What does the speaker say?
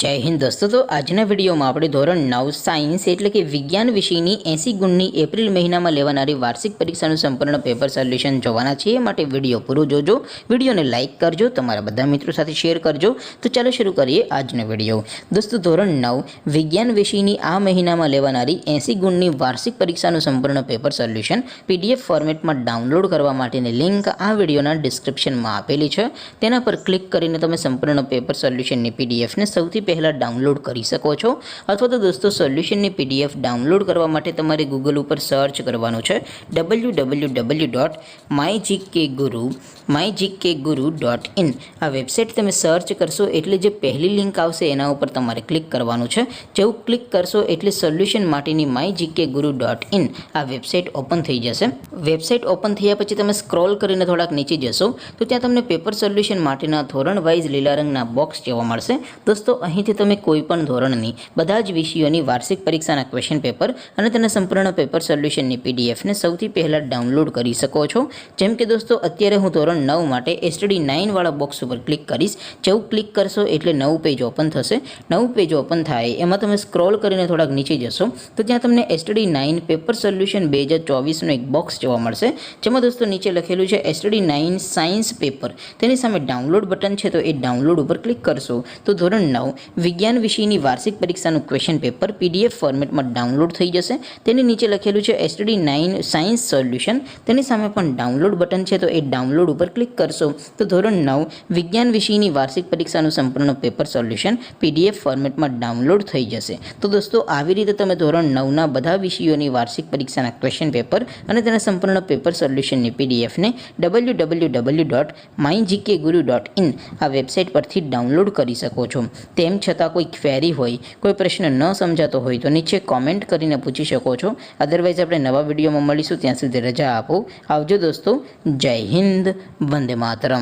जय हिंद दोस्तों। तो आजना वीडियो में આપણે ધોરણ 9 સાયન્સ એટલે કે વિજ્ઞાન વિષયની 80 ગુણની એપ્રિલ મહિનામાં લેવાનારી વાર્ષિક પરીક્ષાનું સંપૂર્ણ પેપર સોલ્યુશન જોવાના છીએ। માટે વિડિયો પૂરો જોજો, વિડિયોને લાઈક કરજો, તમારા બધા મિત્રો સાથે શેર કરજો। તો ચાલો શરૂ કરીએ આજનો વિડિયો। દોસ્તો ધોરણ 9 વિજ્ઞાન વિષયની આ મહિનામાં લેવાનારી 80 ગુણની વાર્ષિક પરીક્ષાનું સંપૂર્ણ પેપર સોલ્યુશન PDF ફોર્મેટમાં ડાઉનલોડ કરવા માટેની લિંક આ વિડિયોના ડિસ્ક્રિપ્શનમાં આપેલી છે। તેના પર ક્લિક કરીને તમે સંપૂર્ણ પેપર સોલ્યુશનની PDF ને સૌથી પહેલા डाउनलॉड કરી શકો છો। અથવા તો દોસ્તો સોલ્યુશનની PDF ડાઉનલોડ કરવા માટે તમારે ગૂગલ ઉપર સર્ચ કરવાનું છે www.mygkguru.in। આ વેબસાઇટ તમે સર્ચ કરશો એટલે જે પહેલી લિંક આવશે એના ઉપર તમારે ક્લિક કરવાનું છે। જેવું ક્લિક કરશો એટલે સોલ્યુશન માટેની mygkguru.in આ વેબસાઇટ ઓપન થઈ જશે। વેબસાઇટ ઓપન થયા પછી તમે સ્ક્રોલ કરીને થોડાક નીચે જશો તો ત્યાં તમને પેપર સોલ્યુશન માટેના ધોરણ વાઇઝ લીલા રંગના બોક્સ જોવા મળશે। દોસ્તો અહીંથી તમે કોઈપણ ધોરણની બધા જ વિષયોની વાર્ષિક પરીક્ષાના ક્વેશ્ચન પેપર અને તેના સંપૂર્ણ પેપર સોલ્યુશનની PDF ને સૌથી પહેલાં ડાઉનલોડ કરી શકો છો। જેમ કે દોસ્તો અત્યારે હું ધોરણ 9 માટે STD 9 વાળા બોક્સ ઉપર ક્લિક કરીશ। જેવું ક્લિક કરશો એટલે નવું પેજ ઓપન થશે। નવું પેજ ઓપન થાય એમાં તમે સ્ક્રોલ કરીને થોડાક નીચે જશો તો ત્યાં તમને STD 9 પેપર સોલ્યુશન 2024નું એક બોક્સ જોવા મળશે। જેમાં દોસ્તો નીચે લખેલું છે STD 9 સાયન્સ પેપર। તેની સામે ડાઉનલોડ બટન છે તો એ ડાઉનલોડ ઉપર ક્લિક કરશો તો ધોરણ 9 વિજ્ઞાન વિષયની વાર્ષિક પરીક્ષાનું ક્વેશ્ચન પેપર PDF ફોર્મેટમાં ડાઉનલોડ થઈ જશે। તેની નીચે લખેલું છે STD 9 સાયન્સ સોલ્યુશન। તેની સામે પણ ડાઉનલોડ બટન છે તો એ ડાઉનલોડ ઉપર ક્લિક કરશો તો ધોરણ 9 વિજ્ઞાન વિષયની વાર્ષિક પરીક્ષાનું સંપૂર્ણ પેપર સોલ્યુશન PDF ફોર્મેટમાં ડાઉનલોડ થઈ જશે। તો દોસ્તો આવી રીતે તમે ધોરણ 9ના બધા વિષયોની વાર્ષિક પરીક્ષાના ક્વેશ્ચન પેપર અને તેના સંપૂર્ણ પેપર સોલ્યુશનની PDF ને www.mygkguru.in આ વેબસાઇટ પરથી ડાઉનલોડ કરી શકો છો। તેમ છતાં કોઈ ક્વેરી હોય, કોઈ પ્રશ્ન ન સમજાતો હોય તો નીચે કોમેન્ટ કરીને પૂછી શકો છો। અદરવાઇઝ આપણે નવા વિડીયોમાં મળીશું, ત્યાં સુધી રજા આપો। આવજો દોસ્તો। જય હિન્દ, વંદે માતરમ।